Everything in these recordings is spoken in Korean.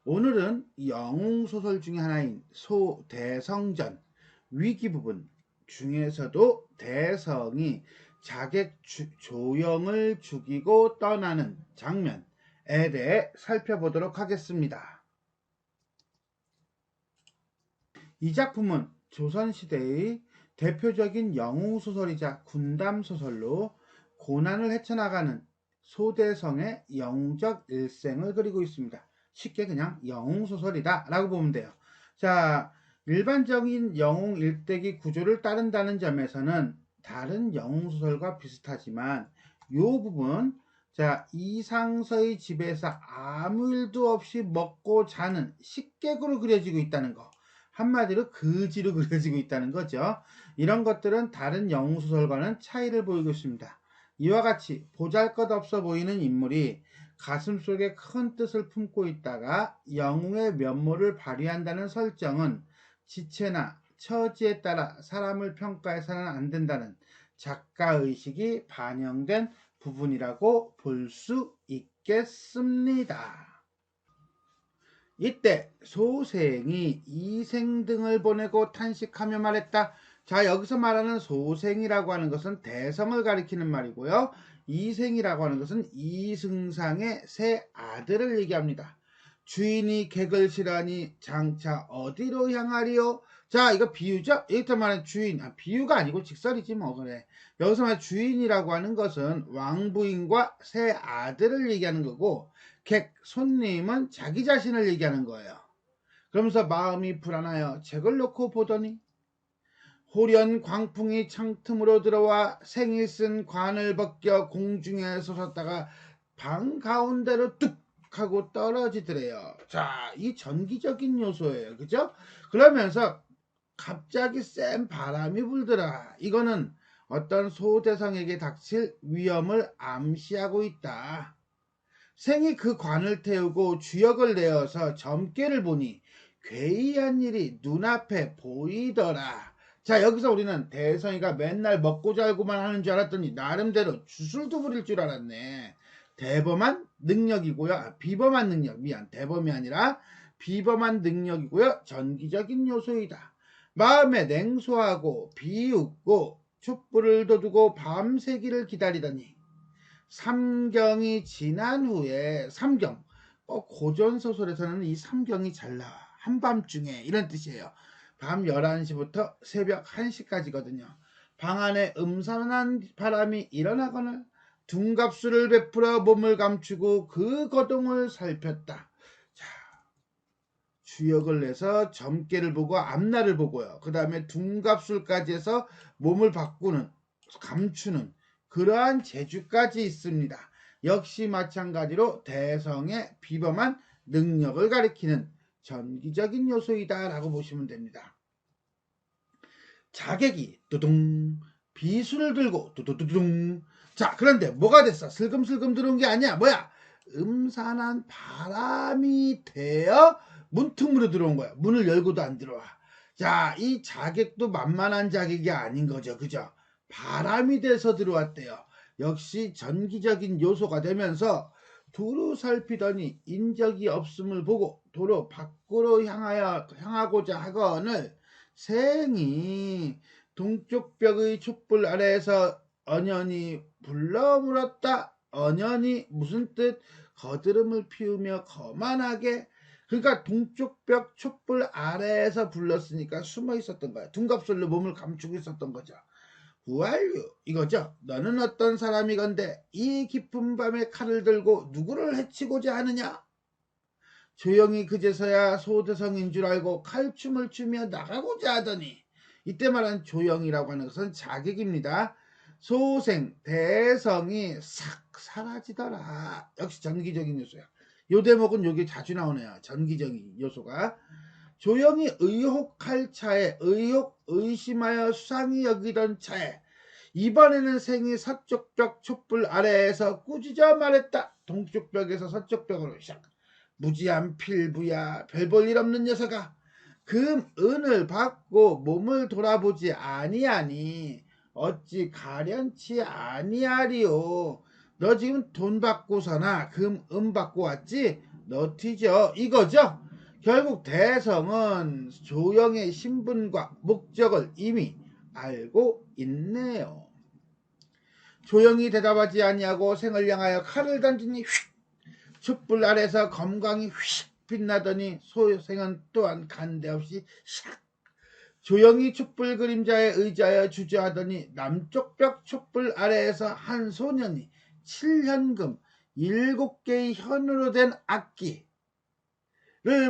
오늘은 영웅소설 중에 하나인 소대성전 위기 부분 중에서도 대성이 자객 조영을 죽이고 떠나는 장면에 대해 살펴보도록 하겠습니다. 이 작품은 조선시대의 대표적인 영웅소설이자 군담소설로 고난을 헤쳐나가는 소대성의 영웅적 일생을 그리고 있습니다. 쉽게 그냥 영웅소설이다 라고 보면 돼요. 자, 일반적인 영웅 일대기 구조를 따른다는 점에서는 다른 영웅소설과 비슷하지만 이 부분, 자, 이상서의 집에서 아무 일도 없이 먹고 자는 식객으로 그려지고 있다는 거, 한마디로 거지로 그려지고 있다는 거죠. 이런 것들은 다른 영웅소설과는 차이를 보이고 있습니다. 이와 같이 보잘것없어 보이는 인물이 가슴속에 큰 뜻을 품고 있다가 영웅의 면모를 발휘한다는 설정은 지체나 처지에 따라 사람을 평가해서는 안 된다는 작가의식이 반영된 부분이라고 볼 수 있겠습니다. 이때 소생이 이생 등을 보내고 탄식하며 말했다. 자, 여기서 말하는 소생이라고 하는 것은 대성을 가리키는 말이고요. 이생이라고 하는 것은 이승상의 세 아들을 얘기합니다. 주인이 객을 싫어하니 장차 어디로 향하리요? 자, 이거 비유죠? 여기서 말하는 주인, 비유가 아니고 직설이지 뭐 그래. 여기서 말하는 주인이라고 하는 것은 왕부인과 세 아들을 얘기하는 거고, 객, 손님은 자기 자신을 얘기하는 거예요. 그러면서 마음이 불안하여 책을 놓고 보더니 호련 광풍이 창틈으로 들어와 생이 쓴 관을 벗겨 공중에 솟았다가 방 가운데로 뚝 하고 떨어지더래요. 자, 이 전기적인 요소예요. 그죠? 그러면서 갑자기 센 바람이 불더라. 이거는 어떤 소대성에게 닥칠 위험을 암시하고 있다. 생이 그 관을 태우고 주역을 내어서 점괘를 보니 괴이한 일이 눈앞에 보이더라. 자, 여기서 우리는 대성이가 맨날 먹고 자고만 하는 줄 알았더니 나름대로 주술도 부릴 줄 알았네. 대범한 능력이고요. 비범한 능력, 미안, 대범이 아니라 비범한 능력이고요. 전기적인 요소이다. 마음에 냉소하고 비웃고 촛불을 돋우고 밤새기를 기다리더니 삼경이 지난 후에, 삼경, 고전소설에서는 이 삼경이 잘 나와. 한밤중에 이런 뜻이에요. 밤 11시부터 새벽 1시까지거든요. 방 안에 음산한 바람이 일어나거나 둔갑술을 베풀어 몸을 감추고 그 거동을 살폈다. 자, 주역을 내서 점괘를 보고 앞날을 보고요. 그 다음에 둔갑술까지 해서 몸을 바꾸는, 감추는 그러한 재주까지 있습니다. 역시 마찬가지로 대성의 비범한 능력을 가리키는 전기적인 요소이다 라고 보시면 됩니다. 자객이 두둥, 비수를 들고 두두두둥. 자, 그런데 뭐가 됐어? 슬금슬금 들어온 게 아니야. 뭐야? 음산한 바람이 되어 문틈으로 들어온 거야. 문을 열고도 안 들어와. 자, 이 자객도 만만한 자객이 아닌 거죠. 그죠? 바람이 돼서 들어왔대요. 역시 전기적인 요소가 되면서 두루 살피더니 인적이 없음을 보고 도로 밖으로 향하고자 하거늘 생이 동쪽 벽의 촛불 아래에서 언연히 불러 물었다. 언연히 무슨 뜻? 거드름을 피우며 거만하게. 그러니까 동쪽 벽 촛불 아래에서 불렀으니까 숨어 있었던 거야. 둔갑술로 몸을 감추고 있었던 거죠. 후알유 이거죠. 너는 어떤 사람이건데 이 깊은 밤에 칼을 들고 누구를 해치고자 하느냐? 조용히 그제서야 소대성인 줄 알고 칼춤을 추며 나가고자 하더니, 이때 말한 조용이라고 하는 것은 자객입니다. 소생, 대성이 싹 사라지더라. 역시 전기적인 요소야. 요 대목은 여기 자주 나오네요. 전기적인 요소가. 조용히 의혹할 차에, 의심하여 수상히 여기던 차에 이번에는 생이 서쪽 벽 촛불 아래에서 꾸짖어 말했다. 동쪽 벽에서 서쪽 벽으로 시작. 무지한 필부야, 별 볼 일 없는 녀석아, 은을 받고 몸을 돌아보지 아니하니 어찌 가련치 아니하리요. 너 지금 돈 받고서나 은 받고 왔지? 너티죠. 이거죠. 결국 대성은 조영의 신분과 목적을 이미 알고 있네요. 조영이 대답하지 아니하고 생을 향하여 칼을 던지니 휙! 촛불 아래서 검광이 휙 빛나더니 소생은 또한 간데없이 샥! 조영이 촛불 그림자에 의지하여 주저하더니 남쪽 벽 촛불 아래에서 한 소년이 7현금 7개의 현으로 된 악기를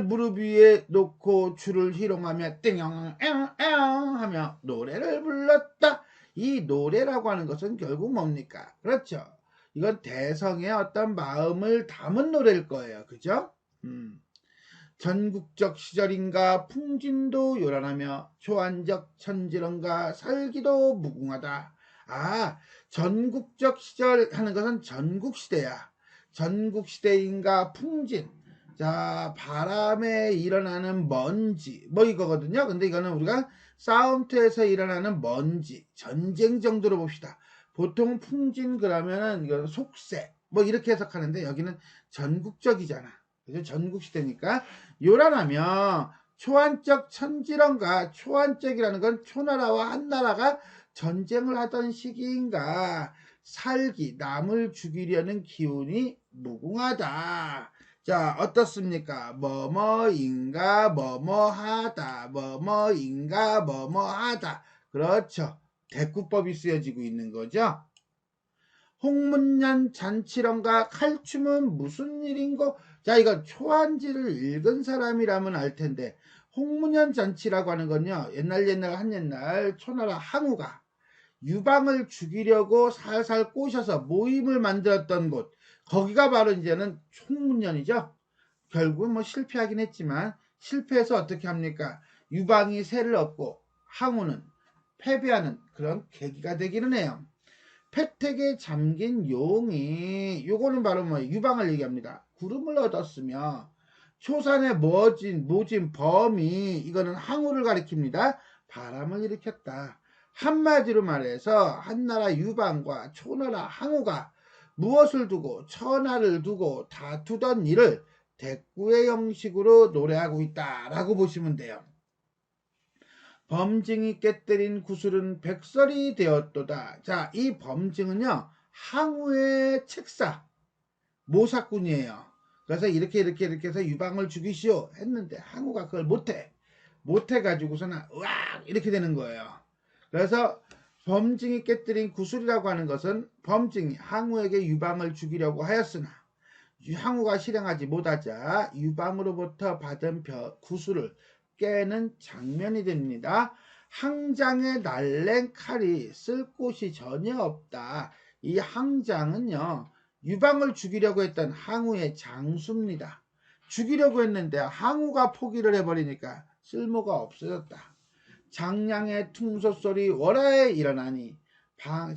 무릎 위에 놓고 줄을 희롱하며 띵영 앵앵 하며 노래를 불렀다. 이 노래라고 하는 것은 결국 뭡니까? 그렇죠. 이건 대성의 어떤 마음을 담은 노래일 거예요. 그죠? 전국적 시절인가 풍진도 요란하며 초안적 천지론가 살기도 무궁하다. 아, 전국적 시절 하는 것은 전국시대야. 전국시대인가 풍진. 자, 바람에 일어나는 먼지. 뭐 이거거든요. 근데 이거는 우리가 싸움터에서 일어나는 먼지. 전쟁 정도로 봅시다. 보통 풍진 그러면은 이건 속세. 뭐 이렇게 해석하는데 여기는 전국적이잖아. 그죠? 전국시대니까. 요란하며 초안적 천지론가. 초안적이라는 건 초나라와 한나라가 전쟁을 하던 시기인가. 살기, 남을 죽이려는 기운이 무궁하다. 자, 어떻습니까? 뭐뭐인가 뭐뭐하다. 뭐뭐인가 뭐뭐하다. 그렇죠. 대꾸법이 쓰여지고 있는 거죠. 홍문년 잔치론가 칼춤은 무슨 일인고? 자, 이거 초안지를 읽은 사람이라면 알 텐데 홍문년 잔치라고 하는 건요. 옛날 한옛날 초나라 항우가 유방을 죽이려고 살살 꼬셔서 모임을 만들었던 곳. 거기가 바로 이제는 홍문년이죠. 결국은 뭐 실패하긴 했지만 실패해서 어떻게 합니까? 유방이 새를 얻고 항우는 패배하는 그런 계기가 되기는 해요. 패택에 잠긴 용이 요거는 바로 뭐 유방을 얘기합니다. 구름을 얻었으며 초산에 모진 범이 이거는 항우를 가리킵니다. 바람을 일으켰다. 한마디로 말해서 한나라 유방과 초나라 항우가 무엇을 두고 천하를 두고 다투던 일을 대꾸의 형식으로 노래하고 있다라고 보시면 돼요. 범증이 깨뜨린 구슬은 백설이 되었도다. 자, 이 범증은요, 항우의 책사, 모사꾼이에요. 그래서 이렇게 해서 유방을 죽이시오 했는데 항우가 그걸 못해가지고서는 으악 이렇게 되는 거예요. 그래서 범증이 깨뜨린 구슬이라고 하는 것은 범증이 항우에게 유방을 죽이려고 하였으나 항우가 실행하지 못하자 유방으로부터 받은 구슬을 깨는 장면이 됩니다. 항장의 날랜 칼이 쓸 곳이 전혀 없다. 이 항장은요, 유방을 죽이려고 했던 항우의 장수입니다. 죽이려고 했는데 항우가 포기를 해버리니까 쓸모가 없어졌다. 장량의 퉁소소리 월하에 일어나니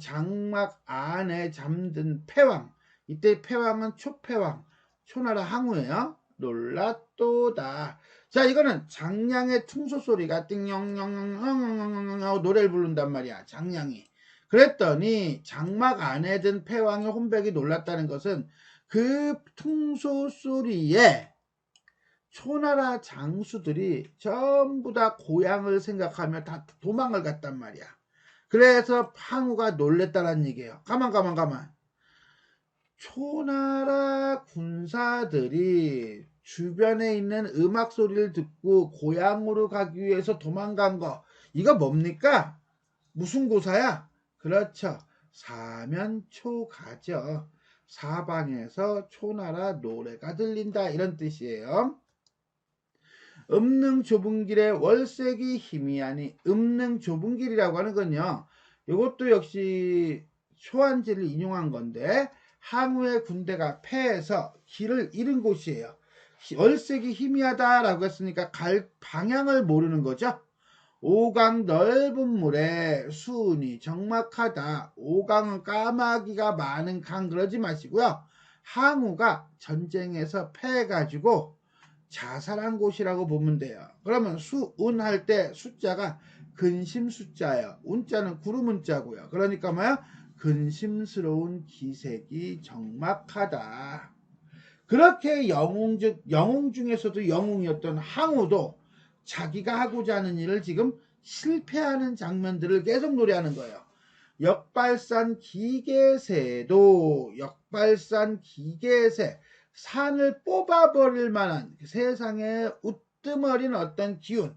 장막 안에 잠든 패왕, 이때 패왕은 초패왕, 초나라 항우예요. 놀랐도다. 자, 이거는 장량의 퉁소소리가 띵영영영영영영 하고 노래를 부른단 말이야. 장량이. 그랬더니 장막 안에 든 패왕의 혼백이 놀랐다는 것은 그 퉁소소리에 초나라 장수들이 전부 다 고향을 생각하며 다 도망을 갔단 말이야. 그래서 항우가 놀랬다는 얘기예요. 가만. 초나라 군사들이 주변에 있는 음악 소리를 듣고 고향으로 가기 위해서 도망간 거, 이거 뭡니까? 무슨 고사야? 그렇죠. 사면초가죠. 사방에서 초나라 노래가 들린다, 이런 뜻이에요. 읍능 좁은 길에 월색이 희미하니, 읍능 좁은 길이라고 하는 건요, 이것도 역시 초안지를 인용한 건데 항우의 군대가 패해서 길을 잃은 곳이에요. 월색이 희미하다라고 했으니까 갈 방향을 모르는 거죠. 오강 넓은 물에 수은이 적막하다. 오강은 까마귀가 많은 강, 그러지 마시고요. 항우가 전쟁에서 패해가지고 자살한 곳이라고 보면 돼요. 그러면 수운 할 때 숫자가 근심 숫자예요. 운자는 구름 운자고요. 그러니까 뭐야? 근심스러운 기색이 적막하다. 그렇게 영웅 중에서도 영웅이었던 항우도 자기가 하고자 하는 일을 지금 실패하는 장면들을 계속 노래하는 거예요. 역발산 기계새도 역발산 기계새, 산을 뽑아버릴 만한 세상에 우뜸어린 어떤 기운,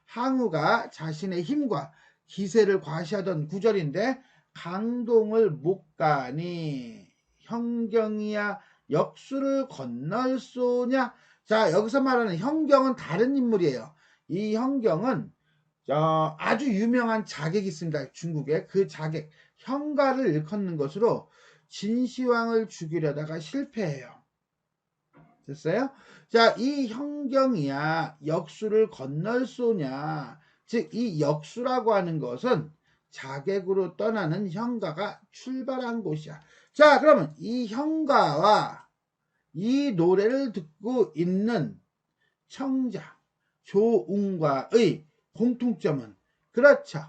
항우가 자신의 힘과 기세를 과시하던 구절인데, 강동을 못 가니 형경이야 역수를 건널 쏘냐. 자, 여기서 말하는 형경은 다른 인물이에요. 이 형경은 아주 유명한 자객이 있습니다. 중국에. 그 자객 형가를 일컫는 것으로 진시황을 죽이려다가 실패해요. 됐어요? 자, 이 형경이야 역수를 건널 쏘냐. 즉 이 역수라고 하는 것은 자객으로 떠나는 형가가 출발한 곳이야. 자, 그러면 이 형가와 이 노래를 듣고 있는 청자 조웅과의 공통점은, 그렇죠,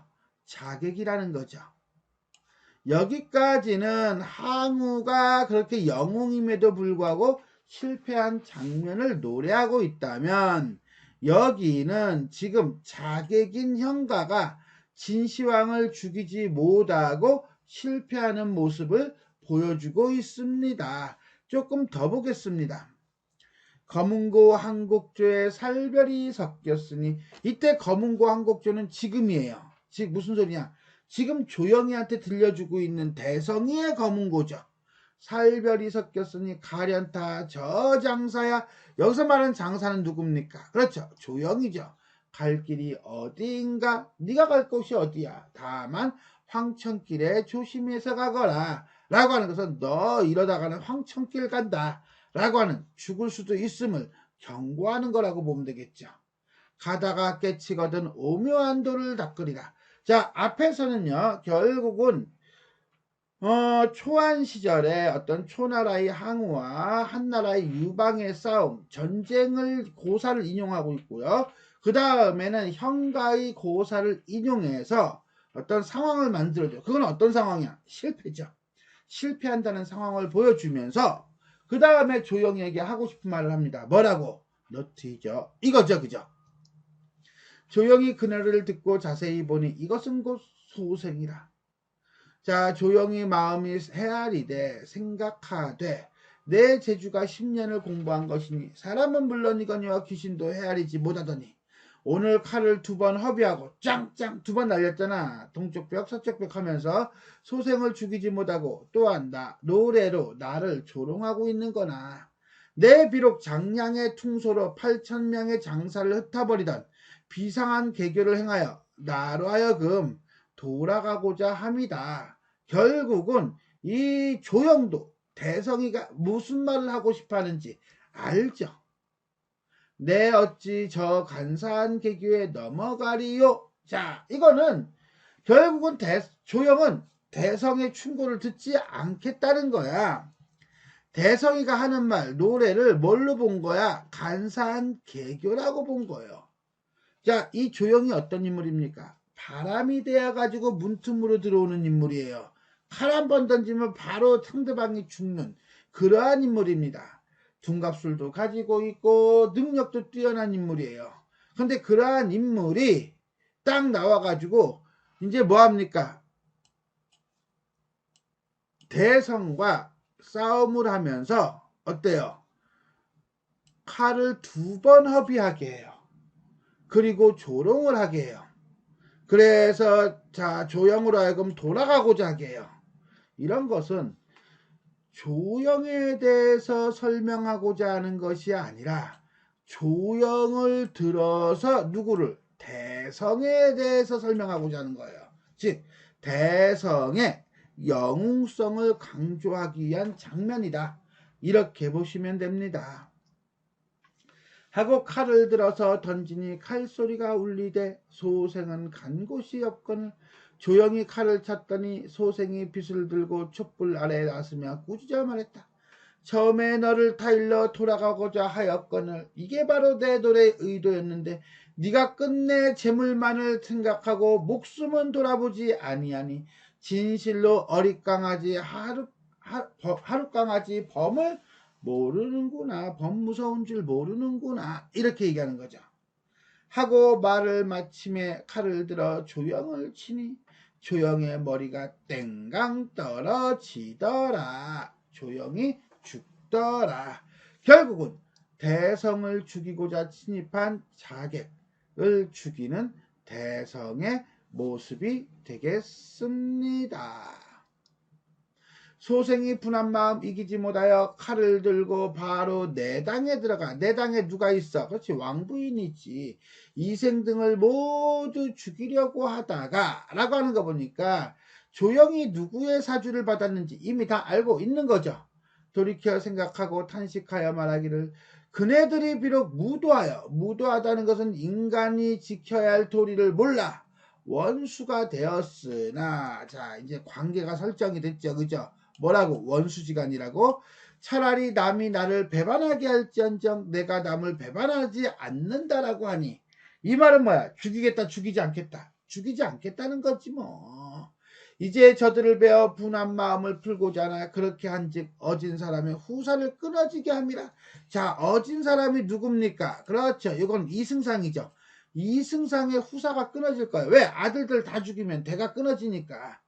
자객이라는 거죠. 여기까지는 항우가 그렇게 영웅임에도 불구하고 실패한 장면을 노래하고 있다면, 여기는 지금 자객인 형가가 진시황을 죽이지 못하고 실패하는 모습을 보여주고 있습니다. 조금 더 보겠습니다. 검은고 한곡조에 살별이 섞였으니, 이때 검은고 한곡조는 지금이에요. 즉 무슨 소리냐, 지금 조영희한테 들려주고 있는 대성이의 검은고죠. 살별이 섞였으니 가련타 저 장사야. 여기서 말하는 장사는 누굽니까? 그렇죠, 조영희죠. 갈 길이 어디인가? 네가 갈 곳이 어디야? 다만 황천길에 조심해서 가거라 라고 하는 것은, 너 이러다가는 황천길 간다 라고 하는, 죽을 수도 있음을 경고하는 거라고 보면 되겠죠. 가다가 깨치거든 오묘한 돌을 닦으리라. 자, 앞에서는요 결국은 초안 시절에 어떤 초나라의 항우와 한나라의 유방의 싸움, 전쟁을 고사를 인용하고 있고요. 그 다음에는 형가의 고사를 인용해서 어떤 상황을 만들어줘. 그건 어떤 상황이야? 실패죠. 실패한다는 상황을 보여주면서 그 다음에 조영희에게 하고 싶은 말을 합니다. 뭐라고? 너 뒤져. 이거죠, 그죠? 조영희 그날을 듣고 자세히 보니 이것은 곧 소생이라. 자, 조영희 마음이 헤아리되 생각하되, 내 제주가 10년을 공부한 것이니 사람은 물론이거니와 귀신도 헤아리지 못하더니, 오늘 칼을 2번 허비하고 짱짱 2번 날렸잖아. 동쪽 벽 서쪽 벽 하면서 소생을 죽이지 못하고, 또한 노래로 나를 조롱하고 있는 거나, 내 비록 장량의 퉁소로 8,000명의 장사를 흩어버리던 비상한 개교를 행하여 나로 하여금 돌아가고자 합니다. 결국은 이 조영도 대성이가 무슨 말을 하고 싶어 하는지 알죠. 내 어찌 저 간사한 개교에 넘어가리요. 자, 이거는 결국은 조영은 대성의 충고를 듣지 않겠다는 거야. 대성이가 하는 말, 노래를 뭘로 본 거야? 간사한 개교라고 본 거예요. 자, 이 조영이 어떤 인물입니까? 바람이 되어가지고 문틈으로 들어오는 인물이에요. 칼 한 번 던지면 바로 상대방이 죽는 그러한 인물입니다. 둔갑술도 가지고 있고 능력도 뛰어난 인물이에요. 근데 그러한 인물이 딱 나와가지고 이제 뭐합니까? 대성과 싸움을 하면서 어때요? 칼을 2번 허비하게 해요. 그리고 조롱을 하게 해요. 그래서 자, 조영으로 하여금 돌아가고자 하게 해요. 이런 것은 조영에 대해서 설명하고자 하는 것이 아니라, 조영을 들어서 누구를? 대성에 대해서 설명하고자 하는 거예요. 즉 대성의 영웅성을 강조하기 위한 장면이다, 이렇게 보시면 됩니다. 하고 칼을 들어서 던지니 칼소리가 울리되 소생은 간 곳이 없거늘, 조영이 칼을 찼더니 소생이 빗을 들고 촛불 아래에 나서며 꾸짖어 말했다. 처음에 너를 타일러 돌아가고자 하였거늘 이게 바로 내 노래의 의도였는데, 네가 끝내 재물만을 생각하고 목숨은 돌아보지 아니하니 진실로 어릿강아지 하룻강아지 범을 모르는구나. 범 무서운 줄 모르는구나. 이렇게 얘기하는 거죠. 하고 말을 마침에 칼을 들어 조영을 치니 조영의 머리가 땡강 떨어지더라. 조영이 죽더라. 결국은 대성을 죽이고자 침입한 자객을 죽이는 대성의 모습이 되겠습니다. 소생이 분한 마음 이기지 못하여 칼을 들고 바로 내당에 들어가. 내당에 누가 있어? 그렇지, 왕부인이 있지. 이생 등을 모두 죽이려고 하다가 라고 하는 거 보니까 조영이 누구의 사주를 받았는지 이미 다 알고 있는 거죠. 돌이켜 생각하고 탄식하여 말하기를, 그네들이 비록 무도하다는 것은 인간이 지켜야 할 도리를 몰라 원수가 되었으나, 자 이제 관계가 설정이 됐죠. 그죠? 뭐라고? 원수지간이라고. 차라리 남이 나를 배반하게 할지언정 내가 남을 배반하지 않는다라고 하니, 이 말은 뭐야? 죽이겠다, 죽이지 않겠다. 죽이지 않겠다는 거지 뭐. 이제 저들을 베어 분한 마음을 풀고자 하나 그렇게 한즉 어진 사람의 후사를 끊어지게 함이라. 자, 어진 사람이 누굽니까? 그렇죠, 이건 이승상이죠. 이승상의 후사가 끊어질 거예요. 왜? 아들들 다 죽이면 대가 끊어지니까.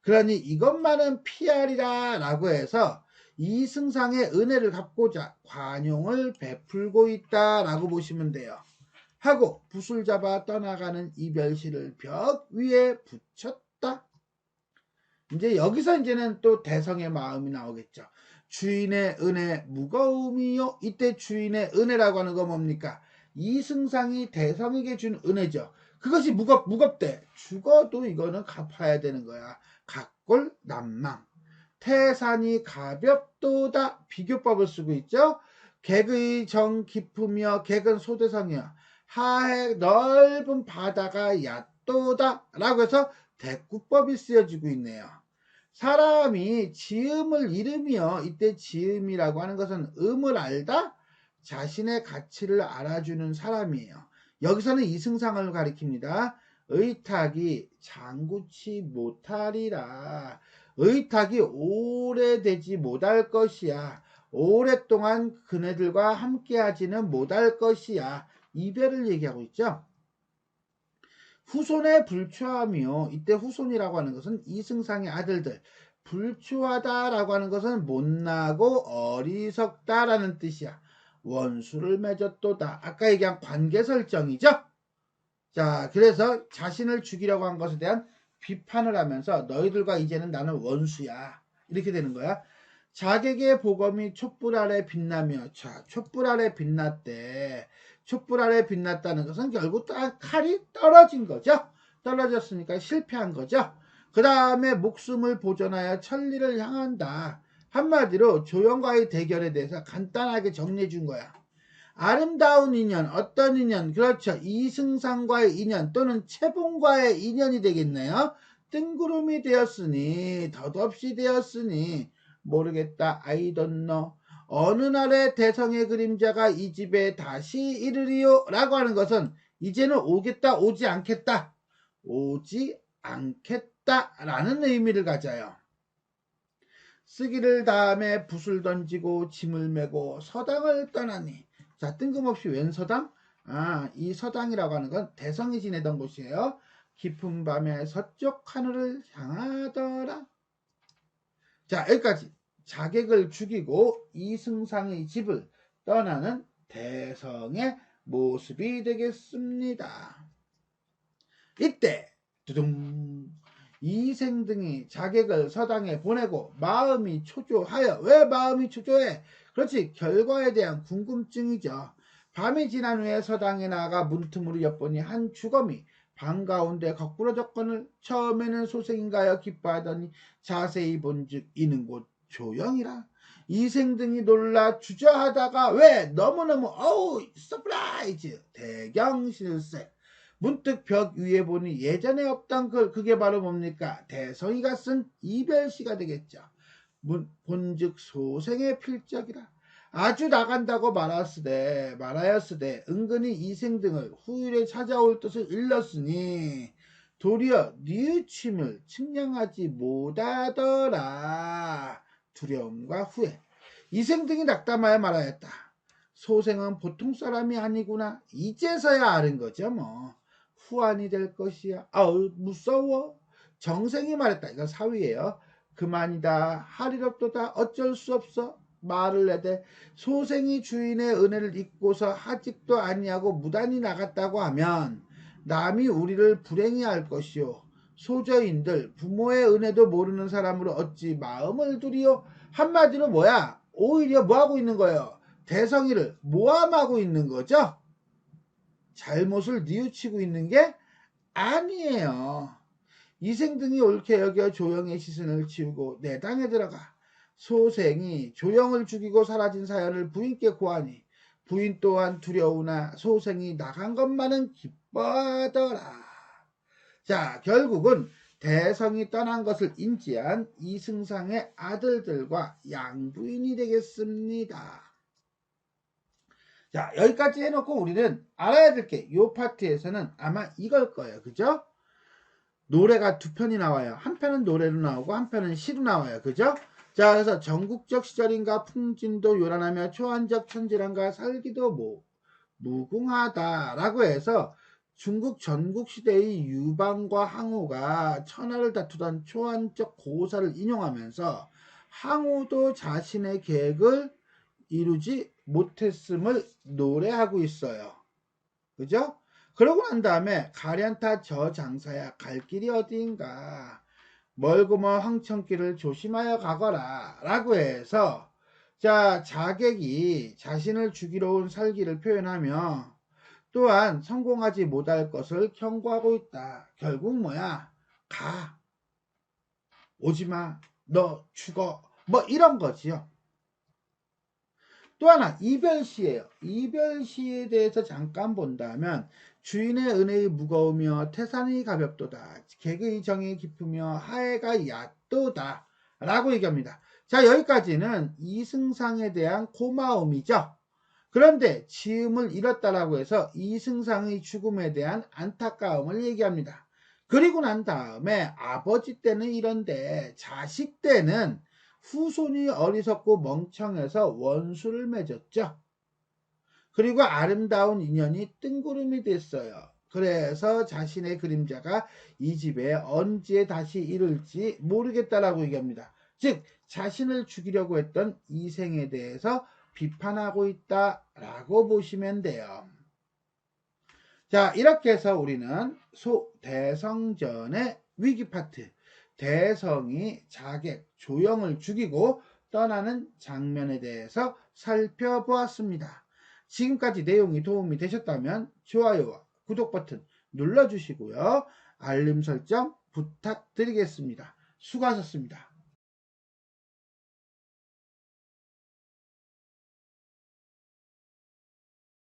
그러니 이것만은 피하리라 라고 해서 이승상의 은혜를 갚고자 관용을 베풀고 있다 라고 보시면 돼요. 하고 붓을 잡아 떠나가는 이별시를 벽 위에 붙였다. 이제 여기서 이제는 또 대성의 마음이 나오겠죠. 주인의 은혜 무거움이요. 이때 주인의 은혜라고 하는 거 뭡니까? 이승상이 대성에게 준 은혜죠. 그것이 무겁대. 죽어도 이거는 갚아야 되는 거야. 각골 난망. 태산이 가볍도다. 비교법을 쓰고 있죠. 객의 정 깊으며 객은 소대성이야. 하해 넓은 바다가 얕도다 라고 해서 대꾸법이 쓰여지고 있네요. 사람이 지음을 잃으며, 이때 지음이라고 하는 것은 음을 알다, 자신의 가치를 알아주는 사람이에요. 여기서는 이승상을 가리킵니다. 의탁이 장구치 못하리라. 의탁이 오래되지 못할 것이야. 오랫동안 그네들과 함께하지는 못할 것이야. 이별을 얘기하고 있죠. 후손의 불초함이요. 이때 후손이라고 하는 것은 이승상의 아들들. 불초하다라고 하는 것은 못나고 어리석다라는 뜻이야. 원수를 맺었도다. 아까 얘기한 관계 설정이죠. 자, 그래서 자신을 죽이려고 한 것에 대한 비판을 하면서 너희들과 이제는 나는 원수야. 이렇게 되는 거야. 자객의 보검이 촛불 아래 빛나며, 자, 촛불 아래 빛났대. 촛불 아래 빛났다는 것은 결국 칼이 떨어진 거죠. 떨어졌으니까 실패한 거죠. 그 다음에 목숨을 보존하여 천리를 향한다. 한마디로 조영과의 대결에 대해서 간단하게 정리해 준 거야. 아름다운 인연, 어떤 인연? 그렇죠. 이승상과의 인연 또는 채봉과의 인연이 되겠네요. 뜬구름이 되었으니, 덧없이 되었으니, 모르겠다. I don't know. 어느 날에 대성의 그림자가 이 집에 다시 이르리요 라고 하는 것은 이제는 오겠다, 오지 않겠다. 오지 않겠다 라는 의미를 가져요. 쓰기를 다음에 붓을 던지고 짐을 메고 서당을 떠나니, 자, 뜬금없이 웬 서당? 아, 이 서당이라고 하는 건 대성이 지내던 곳이에요. 깊은 밤에 서쪽 하늘을 향하더라. 자, 여기까지 자객을 죽이고 이승상의 집을 떠나는 대성의 모습이 되겠습니다. 이때 두둥, 이생 등이 자객을 서당에 보내고 마음이 초조하여. 왜 마음이 초조해? 그렇지, 결과에 대한 궁금증이죠. 밤이 지난 후에 서당에 나가 문틈으로 엿보니 한 주검이 방 가운데 거꾸러졌거늘 처음에는 소생인가여 기뻐하더니 자세히 본즉 이는 곧 조영이라. 이생 등이 놀라 주저하다가, 왜? 너무너무 어우 서프라이즈, 대경실세. 문득 벽 위에 보니 예전에 없던 그게 바로 뭡니까? 대성이가 쓴 이별시가 되겠죠. 본즉 소생의 필적이라. 아주 나간다고 말하였으되 은근히 이생 등을 후일에 찾아올 뜻을 일렀으니 도리어 뉘우침을 측량하지 못하더라. 두려움과 후회. 이생등이 낙담하여 말하였다. 소생은 보통 사람이 아니구나. 이제서야 아는 거죠 뭐. 후환이 될 것이야. 아우 무서워. 정생이 말했다. 이건 사위예요. 그만이다. 할 일 없도다. 어쩔 수 없어. 말을 내되 소생이 주인의 은혜를 잊고서 하직도 아니하고 무단히 나갔다고 하면 남이 우리를 불행히 할 것이요. 소저인들 부모의 은혜도 모르는 사람으로 어찌 마음을 두리요. 한마디로 뭐야? 오히려 뭐하고 있는 거예요? 대성이를 모함하고 있는 거죠. 잘못을 뉘우치고 있는 게 아니에요. 이생등이 옳게 여겨 조영의 시선을 치우고 내당에 들어가 소생이 조영을 죽이고 사라진 사연을 부인께 고하니 부인 또한 두려우나 소생이 나간 것만은 기뻐하더라. 자, 결국은 대성이 떠난 것을 인지한 이승상의 아들들과 양부인이 되겠습니다. 자, 여기까지 해놓고 우리는 알아야 될 게 이 파트에서는 아마 이걸 거예요. 그죠? 노래가 두 편이 나와요. 한 편은 노래로 나오고 한 편은 시로 나와요. 그죠? 자, 그래서 전국적 시절인가 풍진도 요란하며 초안적 천지란가 살기도 무궁하다라고 해서 중국 전국시대의 유방과 항우가 천하를 다투던 초안적 고사를 인용하면서 항우도 자신의 계획을 이루지 못했음을 노래하고 있어요. 그죠? 그러고 난 다음에 가련타 저 장사야 갈 길이 어디인가 멀고 먼 황천길을 조심하여 가거라 라고 해서 자 자객이 자신을 죽이러 온 살기를 표현하며 또한 성공하지 못할 것을 경고하고 있다. 결국 뭐야? 가. 오지마. 너 죽어. 뭐 이런 거지요. 또 하나 이별시예요. 이별시에 대해서 잠깐 본다면 주인의 은혜의 무거우며 태산이 가볍도다. 객의 정이 깊으며 하해가 얕도다. 라고 얘기합니다. 자 여기까지는 이승상에 대한 고마움이죠. 그런데 지음을 잃었다라고 해서 이승상의 죽음에 대한 안타까움을 얘기합니다. 그리고 난 다음에 아버지 때는 이런데 자식 때는 후손이 어리석고 멍청해서 원수를 맺었죠. 그리고 아름다운 인연이 뜬구름이 됐어요. 그래서 자신의 그림자가 이 집에 언제 다시 이룰지 모르겠다라고 얘기합니다. 즉 자신을 죽이려고 했던 이생에 대해서 비판하고 있다라고 보시면 돼요. 자 이렇게 해서 우리는 대성전의 위기 파트 대성이 자객 조영을 죽이고 떠나는 장면에 대해서 살펴보았습니다. 지금까지 내용이 도움이 되셨다면 좋아요와 구독 버튼 눌러주시고요. 알림 설정 부탁드리겠습니다. 수고하셨습니다.